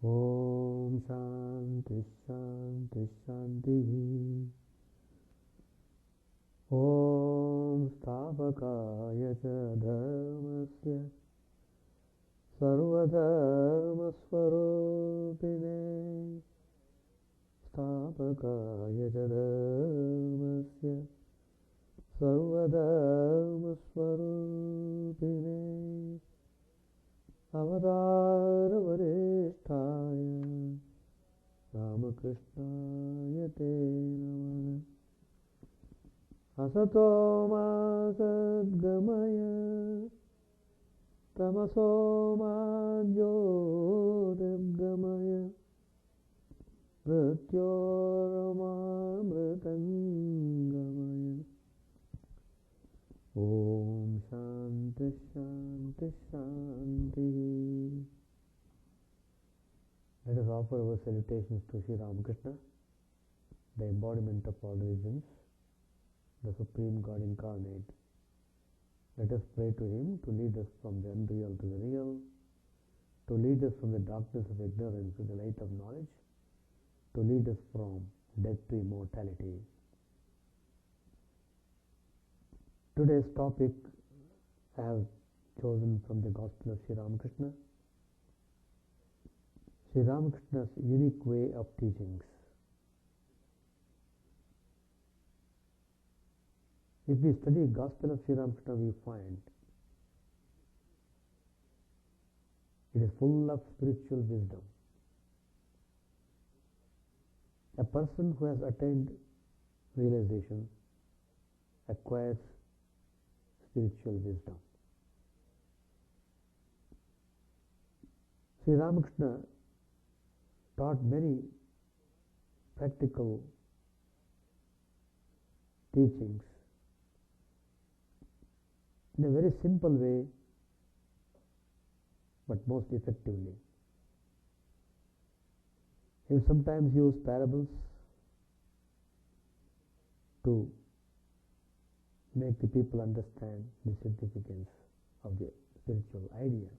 Om Shanti Shanti Shanti. Om Stapakaya cha Dharmasya Sarvadharma Swarupine. Stapakaya cha Dharmasya Sarvadharma Swarupine. Avadara Varishtaya Ramakrishna Te Namah. Asato ma sadgamaya tamaso ma jyotirgamaya mrityorama mritangamaya. Om Shanti Shanti Shanti. Let us offer our salutations to Sri Ramakrishna, the embodiment of all religions, the Supreme God incarnate. Let us pray to Him to lead us from the unreal to the real, to lead us from the darkness of ignorance to the light of knowledge, to lead us from death to immortality. Today's topic I have chosen from the Gospel of Sri Ramakrishna, Sri Ramakrishna's unique way of teachings. If we study Gospel of Sri Ramakrishna, we find it is full of spiritual wisdom. A person who has attained realization acquires spiritual wisdom. Sri Ramakrishna taught many practical teachings in a very simple way, but most effectively. He would sometimes use parables to make the people understand the significance of the spiritual idea.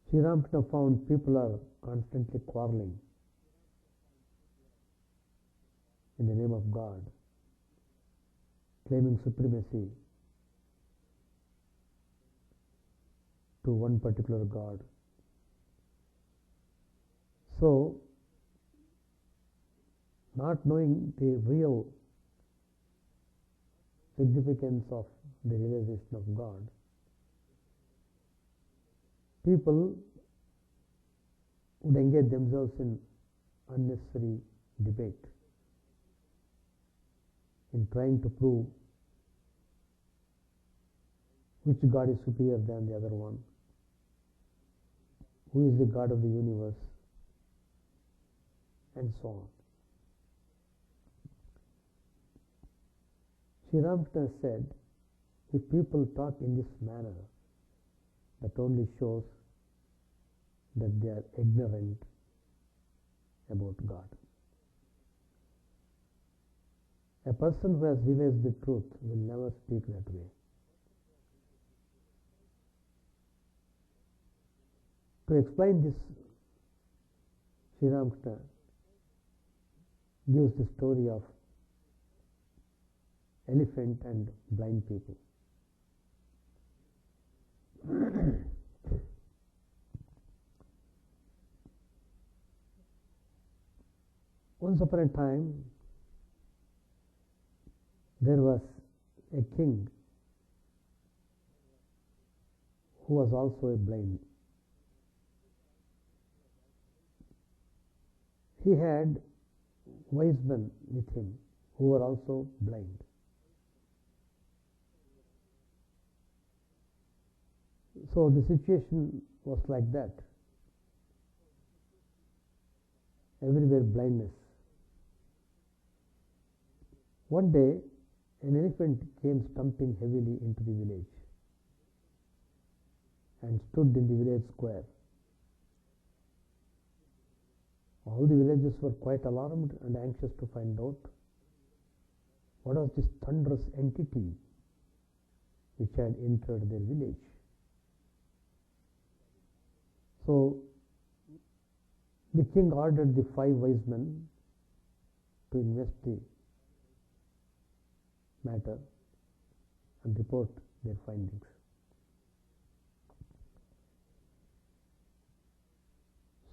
Sri Ramakrishna found people are constantly quarreling in the name of God, claiming supremacy to one particular God. So, not knowing the real significance of the realization of God, people would engage themselves in unnecessary debate, in trying to prove which God is superior than the other one, who is the God of the universe, and so on. Sri Ramakrishna said, if people talk in this manner, that only shows that they are ignorant about God. A person who has realized the truth will never speak that way. To explain this, Sri Ramakrishna gives the story of elephant and blind people. Once upon a time, there was a king who was also a blind. He had wise men with him who were also blind. So the situation was like that. Everywhere blindness. One day, an elephant came stumping heavily into the village and stood in the village square. All the villagers were quite alarmed and anxious to find out what was this thunderous entity which had entered their village. So the king ordered the 5 wise men to invest the matter and report their findings.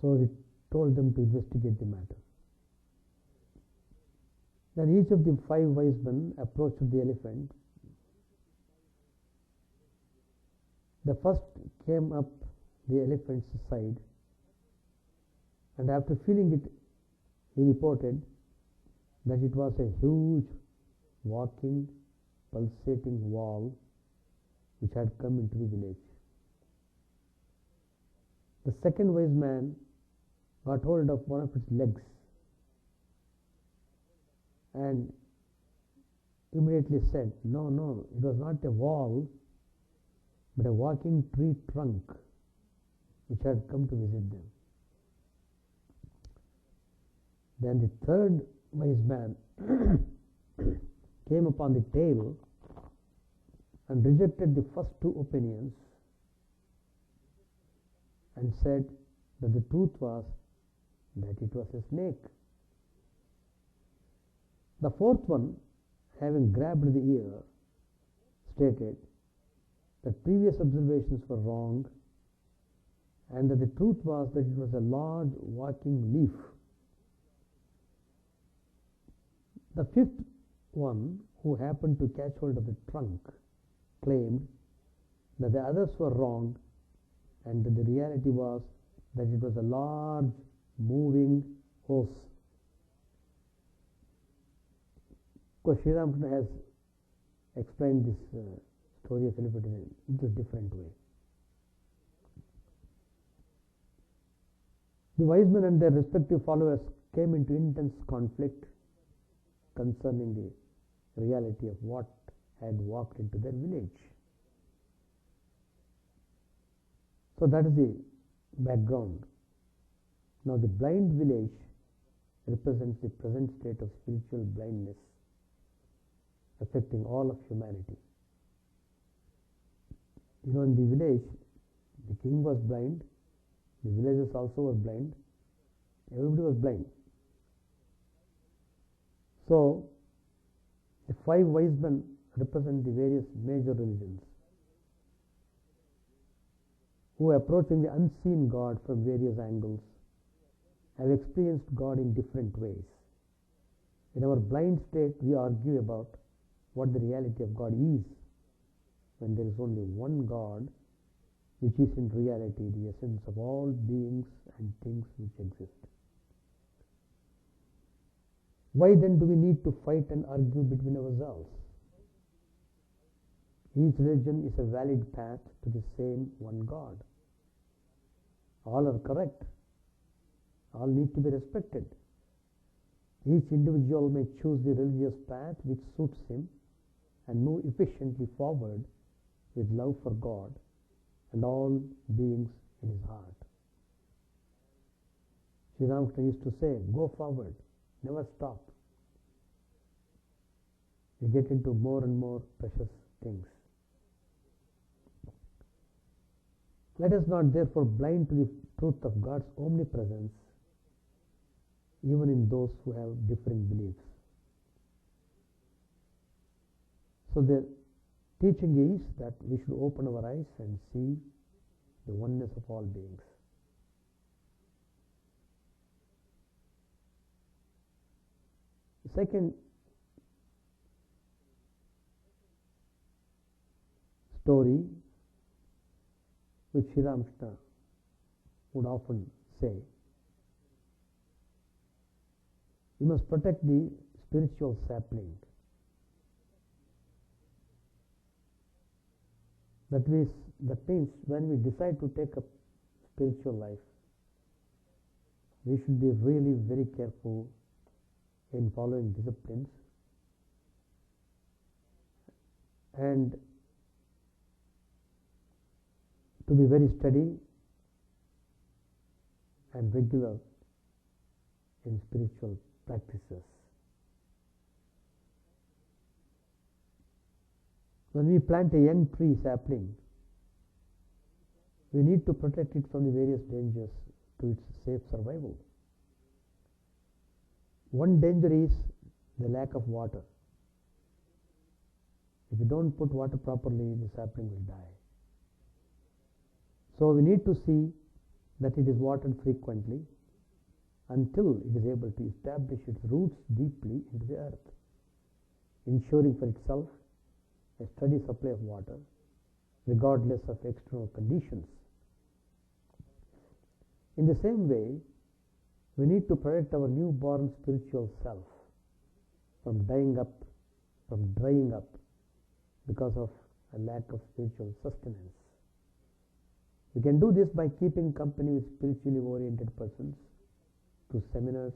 So he told them to investigate the matter. Then each of the 5 wise men approached the elephant. The first came up the elephant's side, and after feeling it, he reported that it was a huge, walking, pulsating wall which had come into the village. The second wise man got hold of one of its legs and immediately said, no, it was not a wall, but a walking tree trunk which had come to visit them. Then the third wise man came upon the tail and rejected the first 2 opinions and said that the truth was that it was a snake. The fourth one, having grabbed the ear, stated that previous observations were wrong and that the truth was that it was a large walking leaf. The fifth one, who happened to catch hold of the trunk, claimed that the others were wrong and that the reality was that it was a large moving horse. Of course, Sri Ramakrishna has explained this story of elephant in a different way. The wise men and their respective followers came into intense conflict concerning the reality of what had walked into their village. So that is the background. Now the blind village represents the present state of spiritual blindness affecting all of humanity. In the village, the king was blind, the villagers also were blind, everybody was blind. So the 5 wise men represent the various major religions who, approaching the unseen God from various angles, have experienced God in different ways. In our blind state, we argue about what the reality of God is, when there is only one God, which is in reality the essence of all beings and things which exist. Why then do we need to fight and argue between ourselves? Each religion is a valid path to the same one God. All are correct. All need to be respected. Each individual may choose the religious path which suits him and move efficiently forward with love for God and all beings in his heart. Sri Ramakrishna used to say, go forward, never stop. You get into more and more precious things. Let us not therefore blind to the truth of God's omnipresence, even in those who have differing beliefs. So the teaching is that we should open our eyes and see the oneness of all beings. The second story which Sri Ramakrishna would often say, we must protect the spiritual sapling. That means when we decide to take up spiritual life, we should be really very careful in following disciplines and to be very steady and regular in spiritual practices. When we plant a young tree sapling, we need to protect it from the various dangers to its safe survival. One danger is the lack of water. If you don't put water properly, the sapling will die. So we need to see that it is watered frequently until it is able to establish its roots deeply into the earth, ensuring for itself a steady supply of water regardless of external conditions. In the same way, we need to protect our newborn spiritual self from drying up because of a lack of spiritual sustenance. We can do this by keeping company with spiritually oriented persons, to seminars,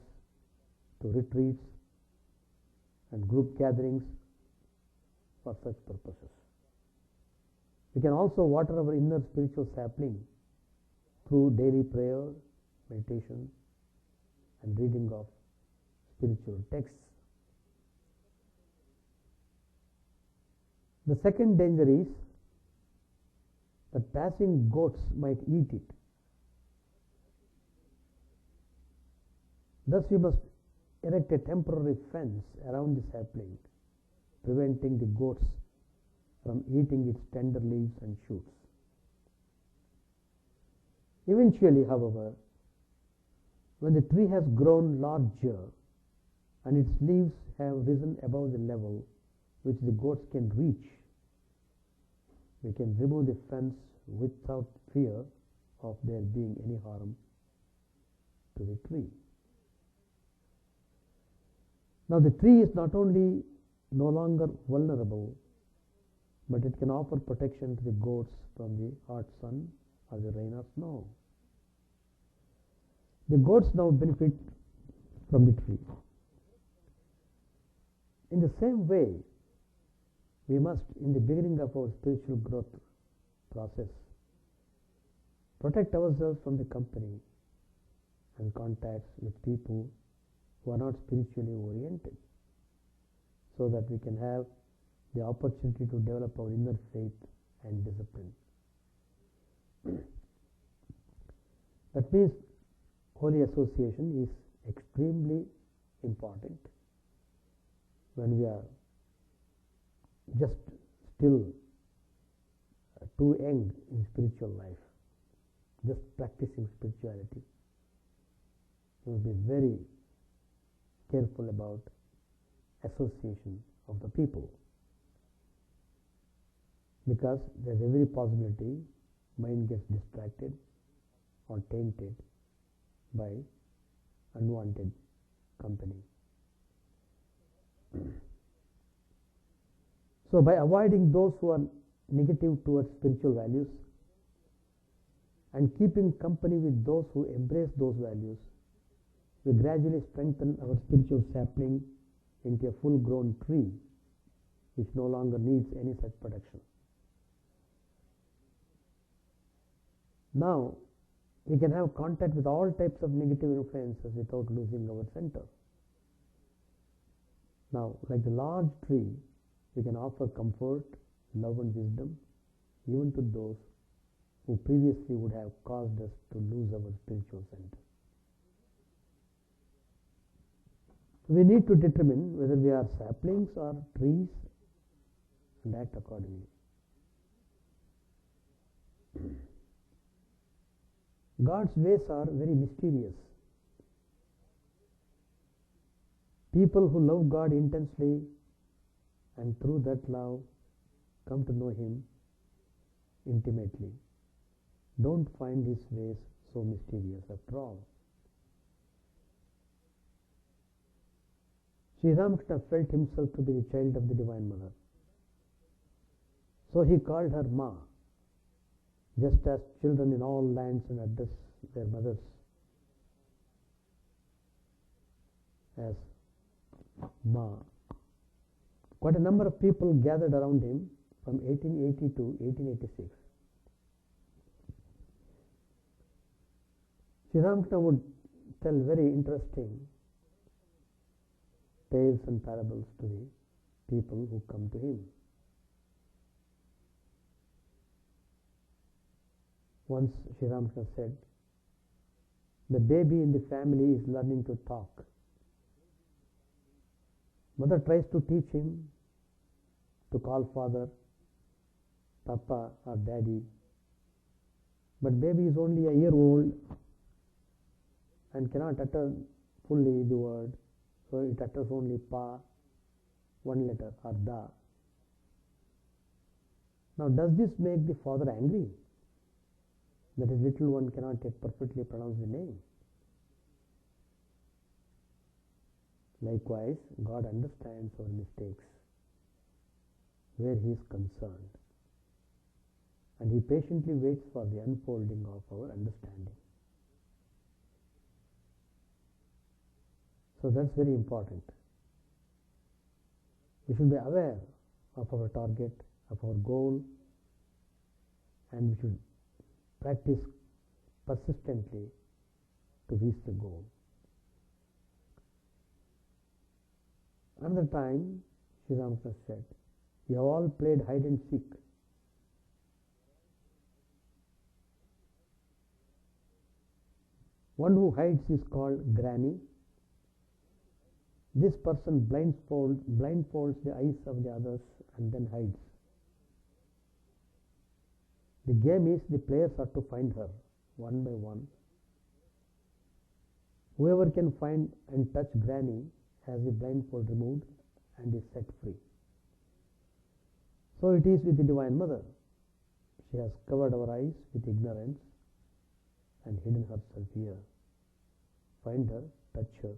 to retreats, and group gatherings for such purposes. We can also water our inner spiritual sapling through daily prayer, meditation, and reading of spiritual texts. The second danger is that passing goats might eat it. Thus we must erect a temporary fence around the sapling, preventing the goats from eating its tender leaves and shoots. Eventually, however, when the tree has grown larger and its leaves have risen above the level which the goats can reach, we can remove the fence without fear of there being any harm to the tree. Now the tree is not only no longer vulnerable, but it can offer protection to the goats from the hot sun or the rain or snow. The goats now benefit from the tree. In the same way, we must, in the beginning of our spiritual growth process, protect ourselves from the company and contacts with people who are not spiritually oriented, so that we can have the opportunity to develop our inner faith and discipline. That means holy association is extremely important when we are just still too young in spiritual life, just practicing spirituality. We must be very careful about association of the people, because there is every possibility mind gets distracted or tainted by unwanted company. So by avoiding those who are negative towards spiritual values and keeping company with those who embrace those values, we gradually strengthen our spiritual sapling into a full-grown tree which no longer needs any such protection. Now, we can have contact with all types of negative influences without losing our center. Now, like the large tree, we can offer comfort, love and wisdom even to those who previously would have caused us to lose our spiritual center. We need to determine whether we are saplings or trees and act accordingly. God's ways are very mysterious. People who love God intensely and through that love come to know Him intimately don't find His ways so mysterious after all. Sri Ramakrishna felt himself to be the child of the Divine Mother. So he called her Ma, just as children in all lands and address their mothers as Ma. Quite a number of people gathered around him from 1880 to 1886. Sri Ramakrishna would tell very interesting tales and parables to the people who come to him. Once Sri Ramakrishna said, the baby in the family is learning to talk. Mother tries to teach him to call father, papa or daddy. But baby is only a year old and cannot utter fully the word. So it utters only pa, one letter, or da. Now does this make the father angry that his little one cannot yet perfectly pronounce the name? Likewise, God understands our mistakes where He is concerned, and He patiently waits for the unfolding of our understanding. So that's very important. We should be aware of our target, of our goal, and we should practice persistently to reach the goal. Another time, Sri Ramakrishna said, "You have all played hide and seek. One who hides is called granny. This person blindfolds the eyes of the others and then hides. The game is the players are to find her one by one. Whoever can find and touch granny has the blindfold removed and is set free. So it is with the Divine Mother. She has covered our eyes with ignorance and hidden herself here. Find her, touch her,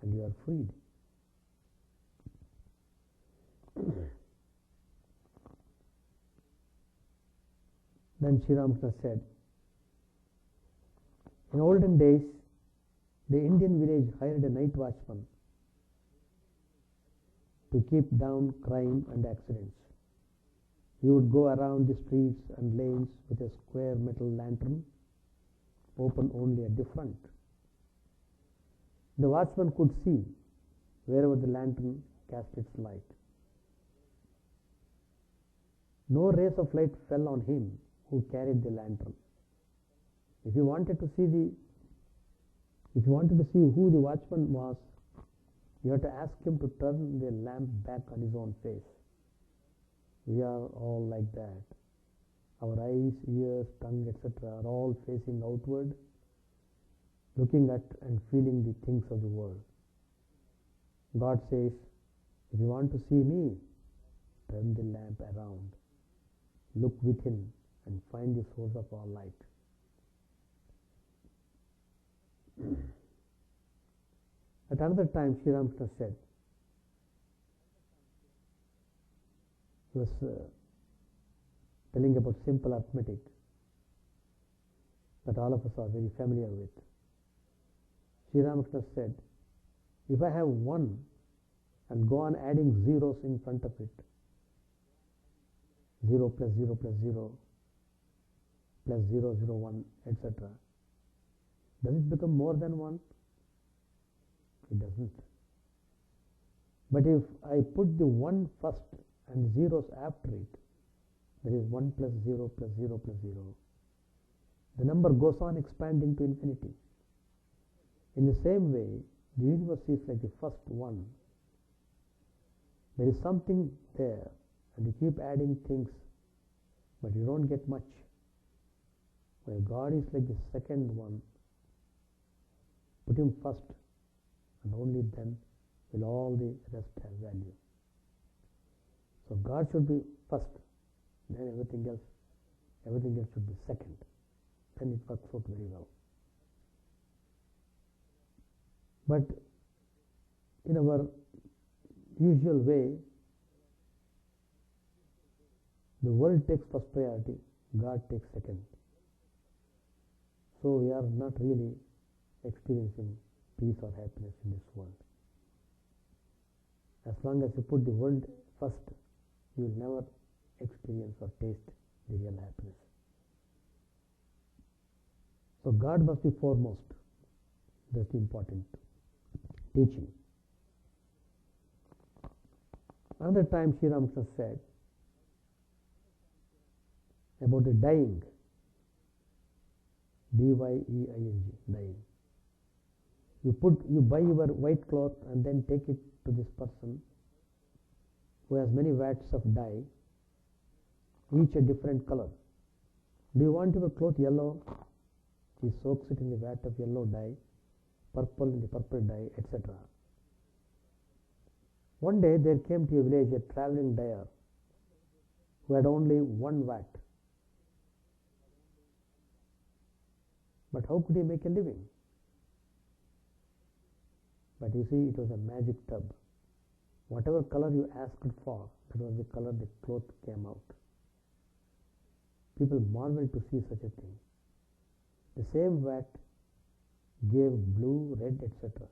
and you are freed." Then Sri Ramakrishna said, in olden days, the Indian village hired a night watchman to keep down crime and accidents. He would go around the streets and lanes with a square metal lantern, open only at the front. The watchman could see wherever the lantern cast its light. No rays of light fell on him who carried the lantern. If you wanted to see who the watchman was, you have to ask him to turn the lamp back on his own face. We are all like that. Our eyes, ears, tongue, etc. are all facing outward, looking at and feeling the things of the world. God says, if you want to see me, turn the lamp around. Look within and find the source of all light. At another time, Sri Ramakrishna said, he was telling about simple arithmetic that all of us are very familiar with. Sri Ramakrishna said, if I have 1 and go on adding zeros in front of it, 0 plus 0 plus 0 plus 0, 0, 1, etc., does it become more than 1? It doesn't. But if I put the 1 first and zeros after it, there is 1 plus 0 plus 0 plus 0. The number goes on expanding to infinity. In the same way, the universe is like the first 1. There is something there, and you keep adding things, but you don't get much. While God is like the second 1, put Him first, and only then will all the rest have value. So God should be first, then everything else should be second. Then it works out very well. But in our usual way, the world takes first priority, God takes second. So we are not really experiencing peace or happiness in this world. As long as you put the world first, you will never experience or taste the real happiness. So God must be foremost. That's the important teaching. Another time Sri Ramakrishna said about the dying. D-Y-E-I-N-G, dyeing. You buy your white cloth and then take it to this person who has many vats of dye, each a different color. Do you want your cloth yellow? He soaks it in the vat of yellow dye, purple in the purple dye, etc. One day there came to a village a traveling dyer who had only one vat. But how could he make a living? But you see, it was a magic tub. Whatever color you asked for, that was the color the cloth came out. People marveled to see such a thing. The same vat gave blue, red, etc.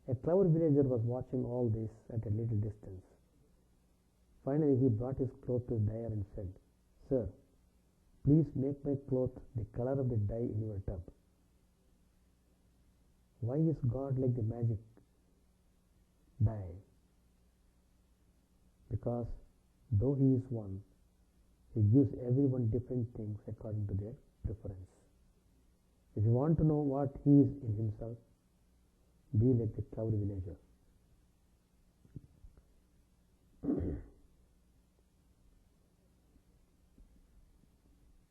A clever villager was watching all this at a little distance. Finally, he brought his cloth to the dyer and said, "Sir, please make my cloth the color of the dye in your tub." Why is God like the magic dye? Because though He is one, He gives everyone different things according to their preference. If you want to know what He is in Himself, be like the clever villager.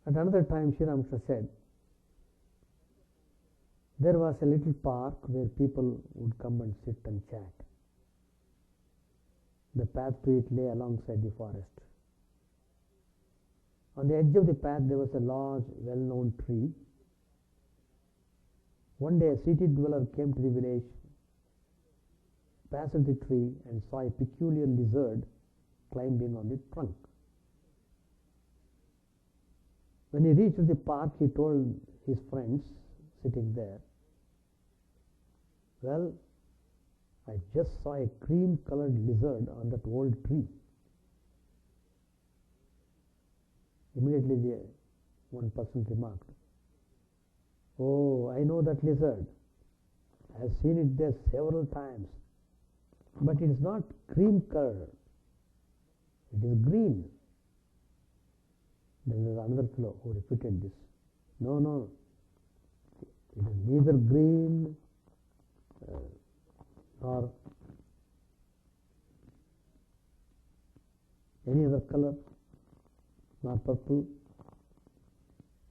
At another time, Sri Ramakrishna said, there was a little park where people would come and sit and chat. The path to it lay alongside the forest. On the edge of the path there was a large, well-known tree. One day a city dweller came to the village, passed the tree and saw a peculiar lizard climbing on the trunk. When he reached the park, he told his friends sitting there, "Well, I just saw a cream-colored lizard on that old tree." Immediately one person remarked, "Oh, I know that lizard. I have seen it there several times. But it is not cream-colored. It is green." Then there was another fellow who repeated this. No, it is neither green nor any other color, nor purple.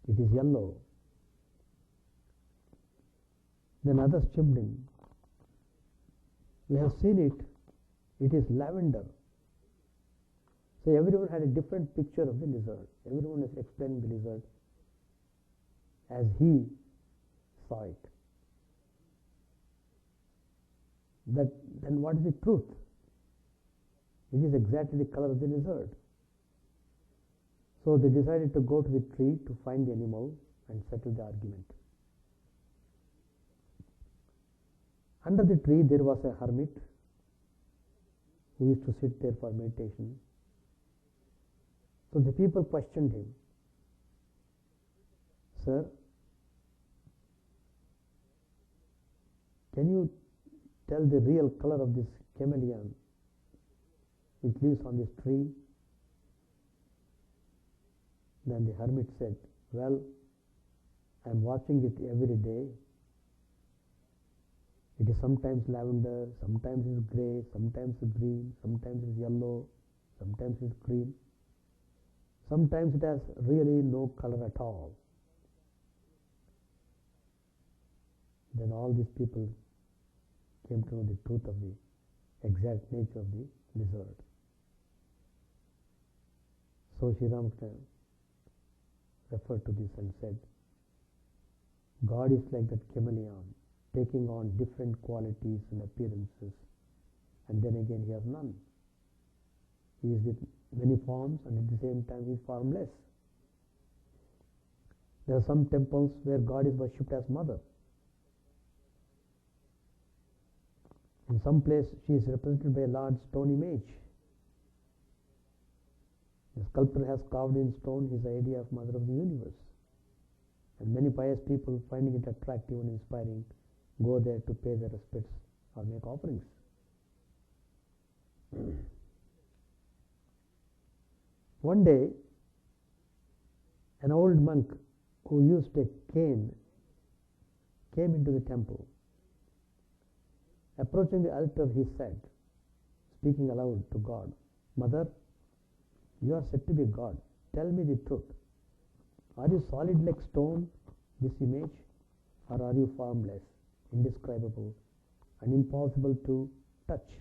It is yellow. Then others chimed in. "We have seen it. It is lavender." So everyone had a different picture of the lizard. Everyone is explaining the lizard as he saw it. Then what is the truth? It is exactly the color of the lizard. So they decided to go to the tree to find the animal and settle the argument. Under the tree there was a hermit who used to sit there for meditation. So the people questioned him, "Sir, can you tell the real color of this chameleon which lives on this tree?" Then the hermit said, "Well, I am watching it every day. It is sometimes lavender, sometimes it is grey, sometimes it is green, sometimes it is yellow, sometimes it is green. Sometimes it has really no color at all." Then all these people came to know the truth of the exact nature of the lizard. So Sri Ramakrishna referred to this and said, God is like that chameleon, taking on different qualities and appearances, and then again he has none. He is with many forms and at the same time he is formless. There are some temples where God is worshipped as mother. In some place she is represented by a large stone image. The sculptor has carved in stone his idea of mother of the universe. And many pious people, finding it attractive and inspiring, go there to pay their respects or make offerings. One day, an old monk who used a cane came into the temple. Approaching the altar, he said, speaking aloud to God, "Mother, you are said to be God. Tell me the truth. Are you solid like stone, this image, or are you formless, indescribable, and impossible to touch?"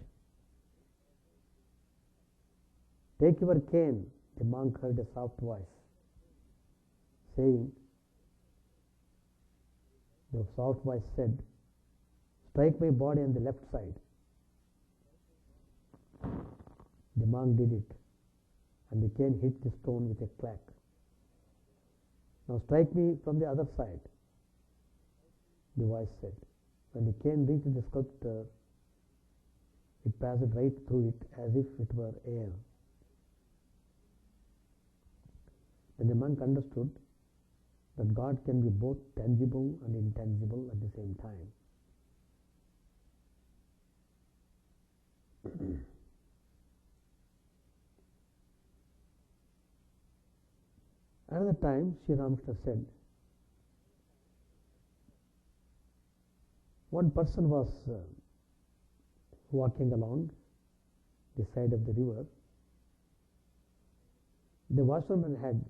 "Take your cane," the monk heard a soft voice saying. The soft voice said, "Strike my body on the left side." The monk did it, and the cane hit the stone with a clack. "Now strike me from the other side," the voice said. When the cane reached the sculptor, it passed right through it as if it were air. Then the monk understood that God can be both tangible and intangible at the same time. Another time, Sri Ramakrishna said, one person was walking along the side of the river. The washerman had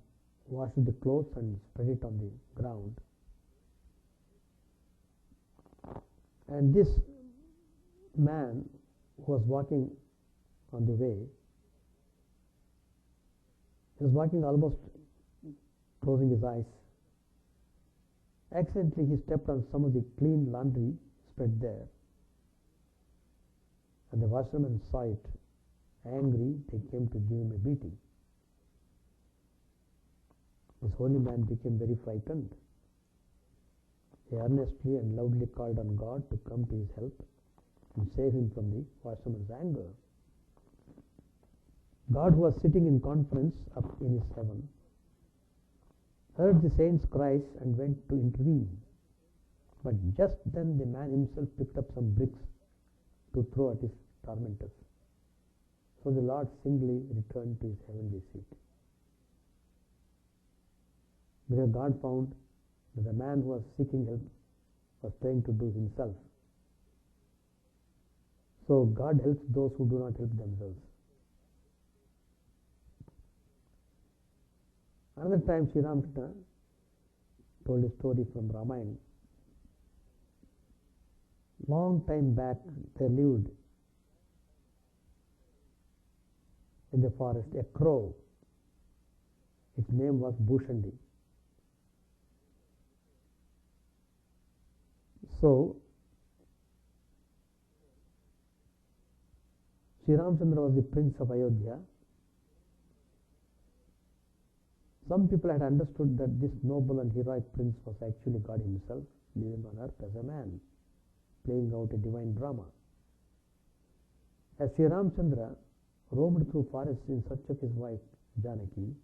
washed the clothes and spread it on the ground. And this man who was walking on the way, he was walking almost closing his eyes. Accidentally, he stepped on some of the clean laundry spread there. And the washermen saw it. Angry, they came to give him a beating. This holy man became very frightened. He earnestly and loudly called on God to come to his help and save him from the washerman's anger. God, who was sitting in conference up in his heaven, heard the saint's cries and went to intervene. But just then the man himself picked up some bricks to throw at his tormentors. So the Lord singly returned to his heavenly seat. Because God found that the man who was seeking help was trying to do himself. So God helps those who do not help themselves. Another time, Sri Ramakrishna told a story from Ramayana. Long time back, there lived in the forest a crow. Its name was Bhushandi. So, Sri Ramchandra was the prince of Ayodhya. Some people had understood that this noble and heroic prince was actually God himself, living on earth as a man, playing out a divine drama. As Sri Ramchandra roamed through forests in search of his wife Janaki,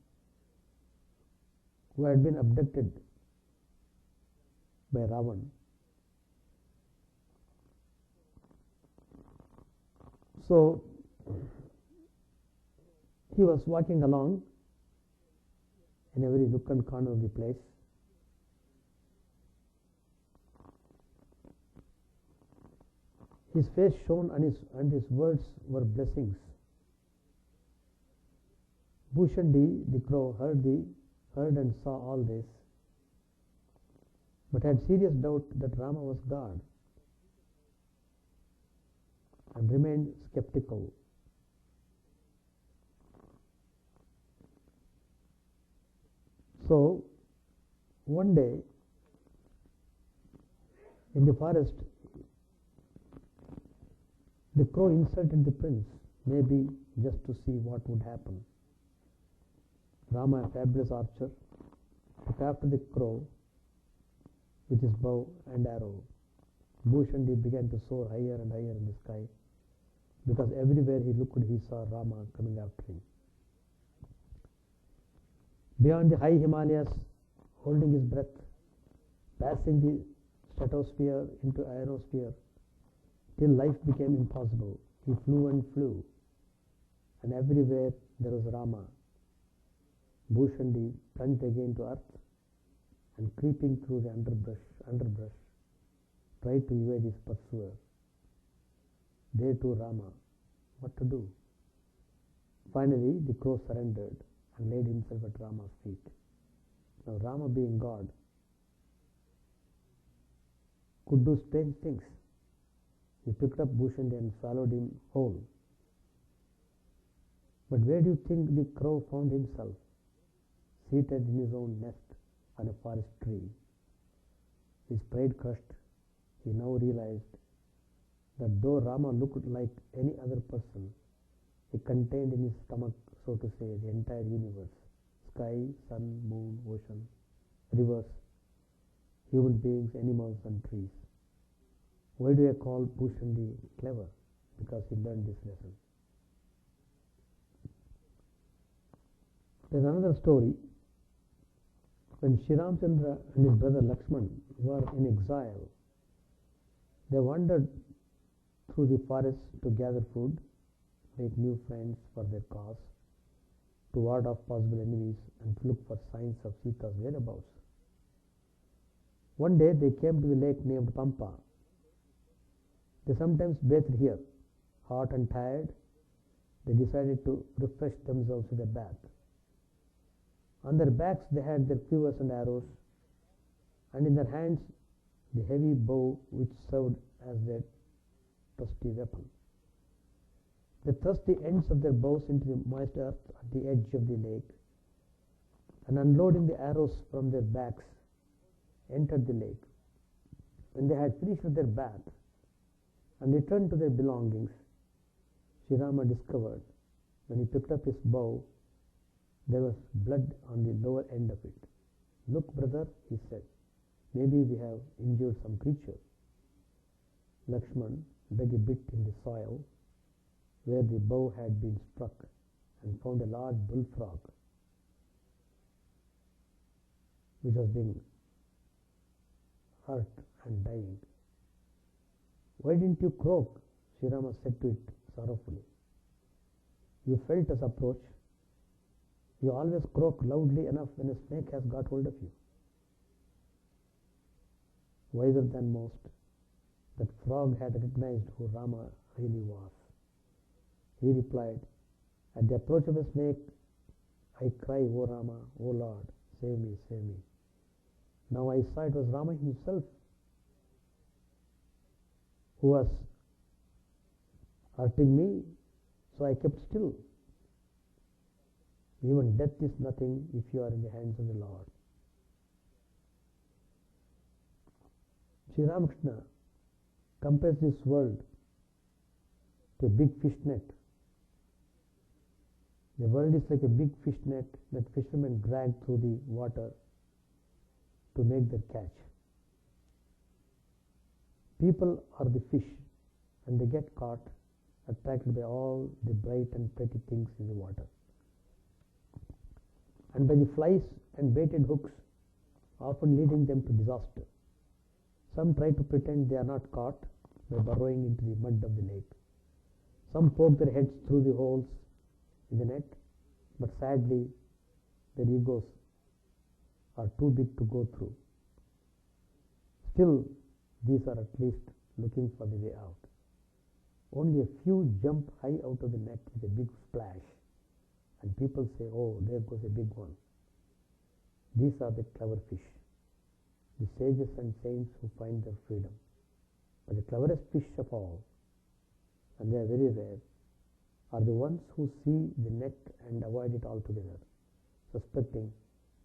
who had been abducted by Ravan, so he was walking along in a very nook and corner of the place. His face shone and his words were blessings. Bhushandi, the crow, heard and saw all this, but had serious doubt that Rama was God and remained skeptical. So, one day, in the forest, the crow insulted the prince, maybe just to see what would happen. Rama, a fabulous archer, took after the crow with his bow and arrow. Bhushandi began to soar higher and higher in the sky, because everywhere he looked, he saw Rama coming after him. Beyond the high Himalayas, holding his breath, passing the stratosphere into aerosphere, till life became impossible, he flew and flew, and everywhere there was Rama. Bhushandi plunged again to earth and creeping through the underbrush, tried to evade his pursuer. There too Rama, what to do? Finally, the crow surrendered and laid himself at Rama's feet. Now Rama, being God, could do strange things. He picked up Bhushandi and swallowed him whole. But where do you think the crow found himself? Seated in his own nest on a forest tree. His pride crushed, he now realized that though Rama looked like any other person, he contained in his stomach, so to say, the entire universe. Sky, sun, moon, ocean, rivers, human beings, animals and trees. Why do I call Bhushandi clever? Because he learned this lesson. There's another story. When Sri Ramchandra and his brother Lakshman were in exile, they wandered through the forest to gather food, make new friends for their cause, to ward off possible enemies, and to look for signs of Sita's whereabouts. One day they came to the lake named Pampa. They sometimes bathed here. Hot and tired, they decided to refresh themselves with a bath. On their backs they had their quivers and arrows, and in their hands the heavy bow which served as their trusty weapon. They thrust the ends of their bows into the moist earth at the edge of the lake, and unloading the arrows from their backs, entered the lake. When they had finished with their bath and returned to their belongings, Sri Rama discovered, when he picked up his bow, there was blood on the lower end of it. Look, brother, he said, maybe we have injured some creature. Lakshman dug a bit in the soil where the bow had been struck and found a large bullfrog which was being hurt and dying. Why didn't you croak? Sri Rama said to it sorrowfully. You felt us approach. You always croak loudly enough when a snake has got hold of you. Wiser than most, that frog had recognized who Rama really was. He replied, at the approach of a snake, I cry, O Rama, O Lord, save me, save me. Now I saw it was Rama himself who was hurting me, so I kept still. Even death is nothing if you are in the hands of the Lord. Sri Ramakrishna compares this world to a big fish net. The world is like a big fish net that fishermen drag through the water to make their catch. People are the fish, and they get caught, attracted by all the bright and pretty things in the water, and by the flies and baited hooks, often leading them to disaster. Some try to pretend they are not caught by burrowing into the mud of the lake. Some poke their heads through the holes in the net, but sadly their egos are too big to go through. Still, these are at least looking for the way out. Only a few jump high out of the net with a big splash, and people say, oh, there goes a big one. These are the clever fish, the sages and saints who find their freedom. But the cleverest fish of all, and they are very rare, are the ones who see the net and avoid it altogether, suspecting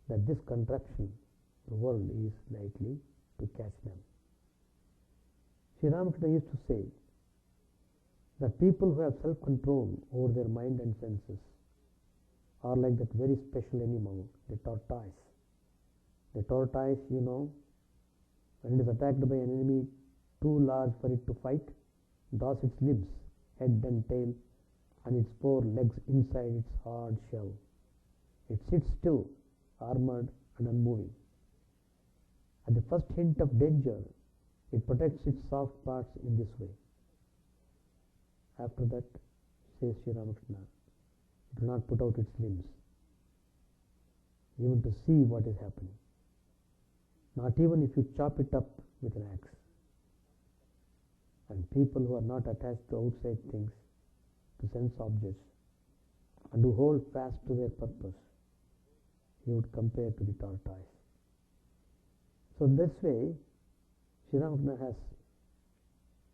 that this contraption, the world, is likely to catch them. Sri Ramakrishna used to say that people who have self-control over their mind and senses are like that very special animal, the tortoise. The tortoise, when it is attacked by an enemy too large for it to fight, draws its limbs, head and tail, and its 4 legs inside its hard shell. It sits still, armored and unmoving. At the first hint of danger, it protects its soft parts in this way. After that, says Sri Ramakrishna, it will not put out its limbs, even to see what is happening. not even if you chop it up with an axe. And people who are not attached to outside things, to sense objects, and who hold fast to their purpose, he would compare to the tortoise. So in this way, Sri Ramakrishna has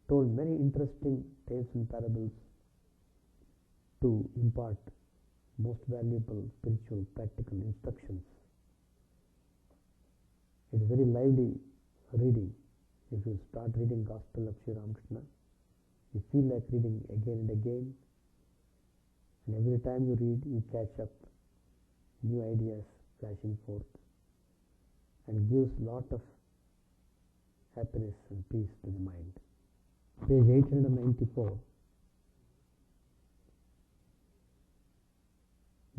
told many interesting tales and parables to impart most valuable spiritual practical instructions. It is very lively reading. If you start reading Gospel of Sri Ramakrishna, you feel like reading again and again, and every time you read, you catch up new ideas flashing forth, and gives lot of happiness and peace to the mind. Page 894.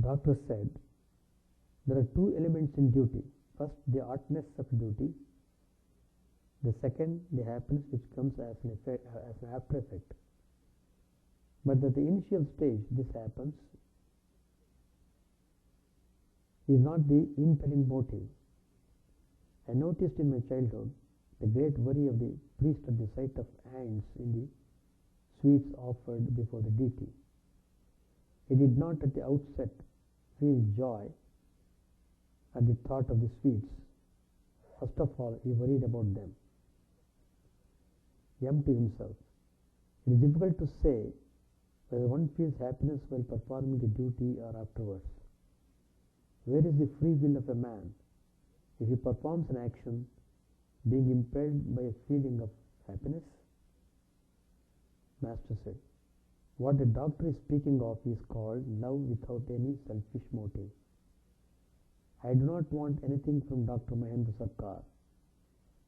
Doctor said, there are two elements in duty. First, the artness of duty. The second, the happiness which comes as an effect, as an after effect. But at the initial stage, this happens is not the impelling motive. I noticed in my childhood the great worry of the priest at the sight of ants in the sweets offered before the deity. He did not at the outset feel joy at the thought of the sweets. First of all, he worried about them. To himself. It is difficult to say whether one feels happiness while performing the duty or afterwards. Where is the free will of a man if he performs an action being impelled by a feeling of happiness? Master said, what the doctor is speaking of is called love without any selfish motive. I do not want anything from Dr. Mahendra Sarkar.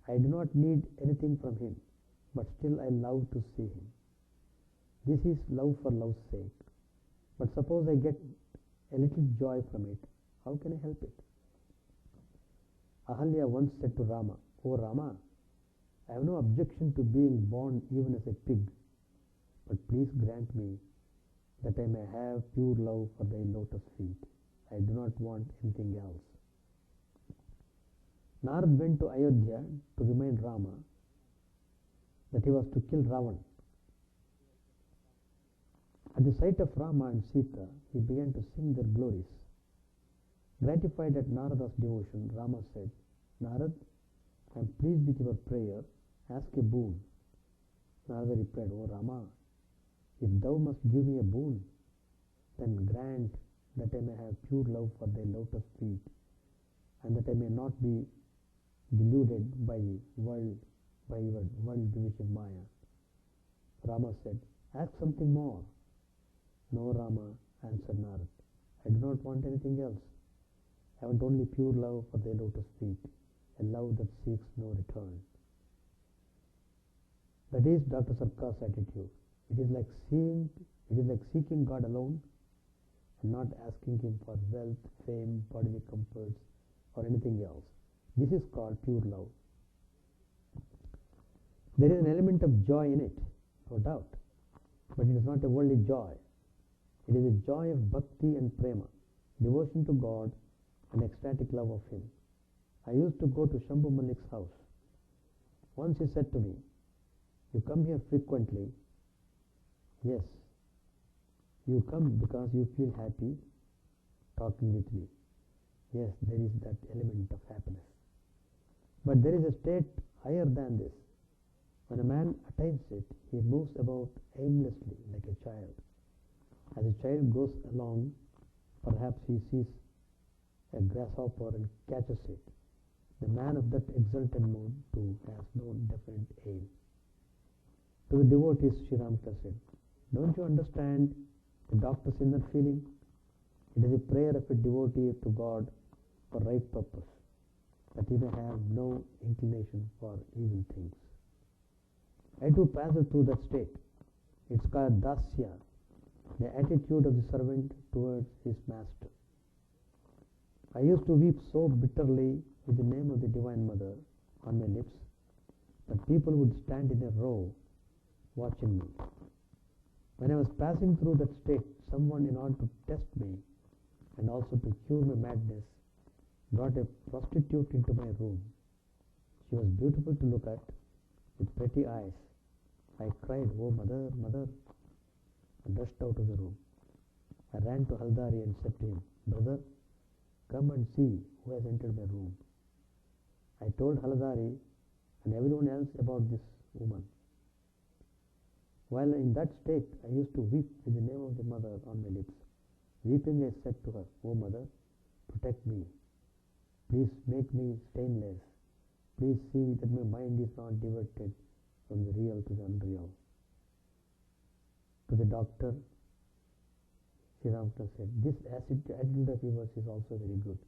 I do not need anything from him, but still I love to see him. This is love for love's sake. But suppose I get a little joy from it, how can I help it? Ahalya once said to Rama, "O Rama, I have no objection to being born even as a pig, but please grant me that I may have pure love for thy lotus feet. I do not want anything else." Narad went to Ayodhya to remind Rama that he was to kill Ravan. At the sight of Rama and Sita, he began to sing their glories. Gratified at Narada's devotion, Rama said, "Narad, I am pleased with your prayer. Ask a boon." Narada replied, "O Rama, if thou must give me a boon, then grant that I may have pure love for thy lotus feet, and that I may not be deluded by the world, by your world-bewitching Maya." Rama said, "Ask something more." "No, Rama," answered Narad, "I do not want anything else. I want only pure love for thy lotus feet, a love that seeks no return." That is Dr. Sarkar's attitude. It is like seeking God alone and not asking him for wealth, fame, bodily comforts, or anything else. This is called pure love. There is an element of joy in it, no doubt, but it is not a worldly joy. It is a joy of bhakti and prema, devotion to God and ecstatic love of him. I used to go to Shambhu Malik's house. Once he said to me, "You come here frequently." "Yes." "You come because you feel happy talking with me." "Yes, there is that element of happiness. But there is a state higher than this. When a man attains it, he moves about aimlessly like a child. As a child goes along, perhaps he sees a grasshopper and catches it. The man of that exalted mood too has no definite aim." To the devotees, Sri Ramakrishna said, "Don't you understand the doctor's inner feeling? It is a prayer of a devotee to God for right purpose, that he may have no inclination for evil things." I too passed through that state. It's called dasya, the attitude of the servant towards his master. I used to weep so bitterly with the name of the Divine Mother on my lips that people would stand in a row watching me. When I was passing through that state, someone, in order to test me and also to cure my madness, brought a prostitute into my room. She was beautiful to look at, with pretty eyes. I cried, "Oh, mother, mother," and rushed out of the room. I ran to Haldari and said to him, "Brother, come and see who has entered my room." I told Haldari and everyone else about this woman. While in that state, I used to weep with the name of the mother on my lips. Weeping, I said to her, "Oh, mother, protect me. Please make me stainless. Please see that my mind is not diverted from the real to the unreal." To the doctor, Sri Ramakrishna said, "This attitude of yours is also very good.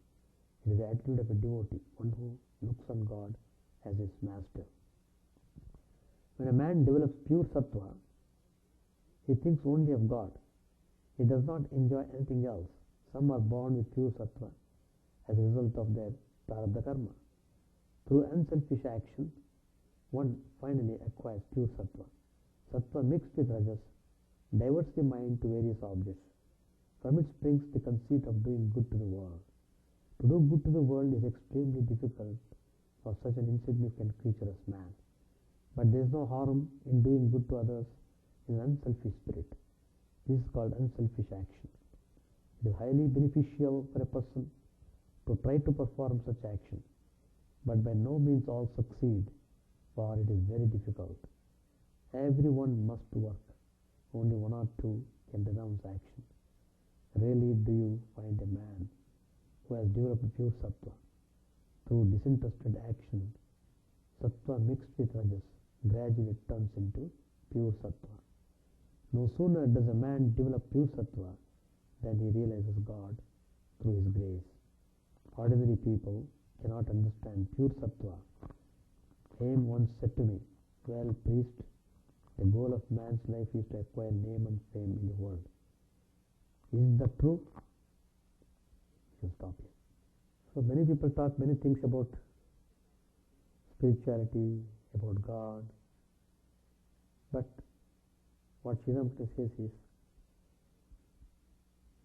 It is the attitude of a devotee, one who looks on God as his master." When a man develops pure sattva, he thinks only of God. He does not enjoy anything else. Some are born with pure sattva as a result of their prarabdha karma. Through unselfish action, one finally acquires pure sattva. Sattva mixed with rajas diverts the mind to various objects. From it springs the conceit of doing good to the world. To do good to the world is extremely difficult for such an insignificant creature as man. But there is no harm in doing good to others in an unselfish spirit. This is called unselfish action. It is highly beneficial for a person to try to perform such action, but by no means all succeed, for it is very difficult. Everyone must work. Only one or two can renounce action. Rarely do you find a man who has developed pure sattva. Through disinterested action, sattva mixed with rajas gradually turns into pure sattva. No sooner does a man develop pure sattva than he realizes God through his grace. Ordinary people cannot understand pure sattva. Aim once said to me, "Well, priest, the goal of man's life is to acquire name and fame in the world. Is that true?" You stop here. So many people talk many things about spirituality, about God, but what Sri Ramakrishna says is,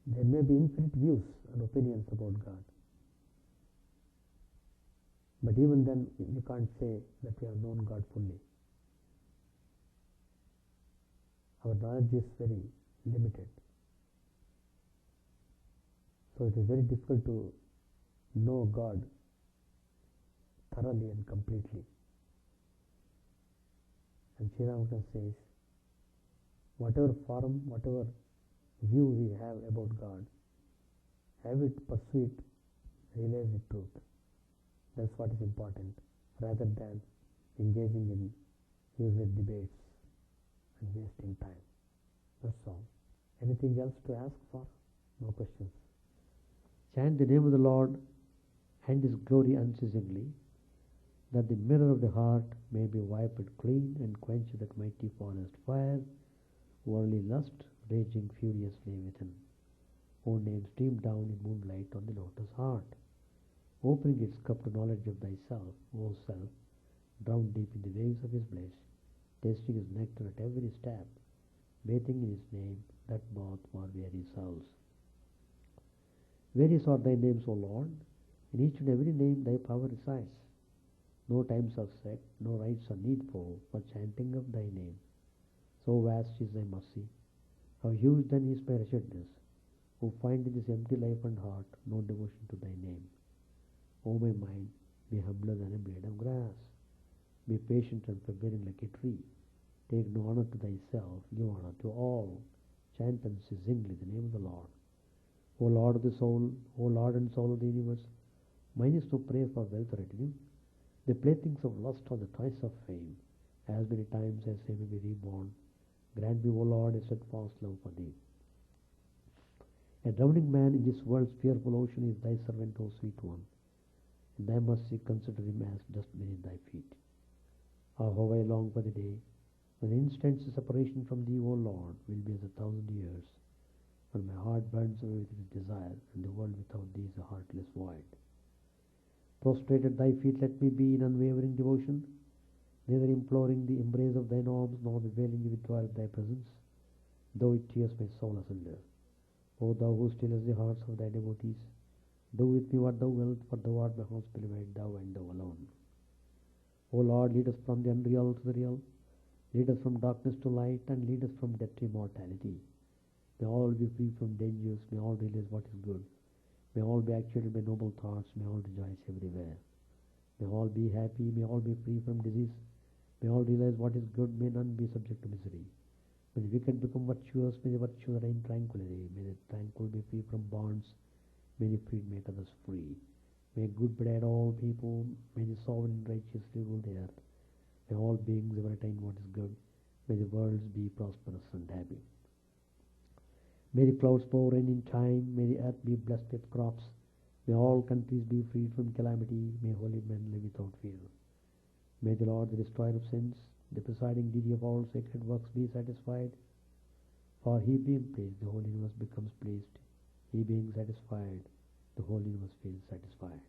there may be infinite views and opinions about God. But even then, we can't say that we have known God fully. Our knowledge is very limited. So it is very difficult to know God thoroughly and completely. And Sri Ramakrishna says, whatever form, whatever view we have about God, have it, pursue it, realize the truth. That's what is important, rather than engaging in useless debates and wasting time. That's all. Anything else to ask for? No questions. Chant the name of the Lord and His glory unceasingly, that the mirror of the heart may be wiped clean and quench that mighty forest fire, worldly lust raging furiously within. O name, stream down in moonlight on the lotus heart, opening its cup to knowledge of thyself, O self, drowned deep in the waves of His bliss, tasting His nectar at every step, bathing in His name, that bath for weary souls. Various are thy names, O Lord. In each and every name thy power resides. No times are set, no rites are needful for chanting of thy name. So vast is thy mercy. How huge then is my wretchedness, who find in this empty life and heart no devotion to thy name. O my mind, be humbler than a blade of grass. Be patient and forbearing like a tree. Take no honor to thyself, give honor to all. Chant unceasingly the name of the Lord. O Lord of the soul, O Lord and soul of the universe, mine is no prayer for wealth or retinue. The playthings of lust are the toys of fame. As many times as I may be reborn, grant me, O Lord, a steadfast love for thee. A drowning man in this world's fearful ocean is thy servant, O sweet one. In thy mercy consider him as dust beneath thy feet. Ah, how I long for the day when an instant's separation from thee, O Lord, will be as 1,000 years, when my heart burns away with its desire, and the world without thee is a heartless void. Prostrate at thy feet let me be in unwavering devotion, neither imploring the embrace of thine arms, nor bewailing the withdrawal of thy presence, though it tears my soul asunder. O thou who stillest the hearts of thy devotees, do with me what thou wilt, for thou art my heart's beloved, thou and thou alone. O Lord, lead us from the unreal to the real. Lead us from darkness to light, and lead us from death to immortality. May all be free from dangers. May all realize what is good. May all be actuated by noble thoughts. May all rejoice everywhere. May all be happy. May all be free from disease. May all realize what is good. May none be subject to misery. May the wicked become virtuous. May the virtuous reign tranquility. May the tranquil be free from bonds. May the freed make others free. May good bread all people. May the sovereign righteously rule the earth. May all beings ever attain what is good. May the worlds be prosperous and happy. May the clouds pour rain in time. May the earth be blessed with crops. May all countries be freed from calamity. May holy men live without fear. May the Lord, the destroyer of sins, the presiding deity of all sacred works, be satisfied. For he being pleased, the whole universe becomes pleased. He being satisfied, the whole universe feels satisfied.